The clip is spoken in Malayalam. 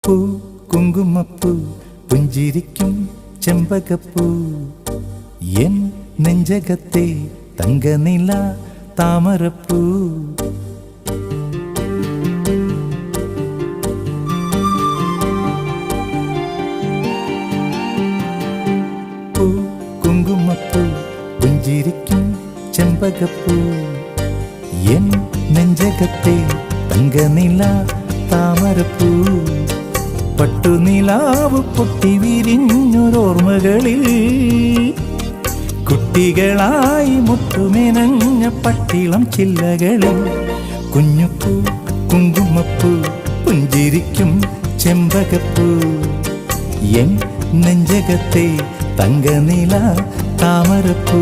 പൂ കുങ്കുമപ്പൂ പുഞ്ചിരിക്കും ചെമ്പകപ്പൂ എൻ നെഞ്ചകത്തെ തങ്കനില താമരപ്പൂ. പൂ കുങ്കുമപ്പൂ പുഞ്ചിരിക്കും ചെമ്പകപ്പൂ എൻ നെഞ്ചകത്തെ തങ്കനില താമരപ്പൂ. പട്ടുനിലാവ് പൊട്ടി വിരിഞ്ഞൊരോർമ്മകളിൽ കുട്ടികളായി മുട്ടുമെനഞ്ഞ പട്ടിളം ചില്ലകളിൽ കുഞ്ഞുപ്പൂ കുങ്കുമപ്പൂ പുഞ്ചിരിക്കും ചെമ്പകപ്പൂ എൻ നെഞ്ചകത്തെ തങ്കനില താമരപ്പൂ.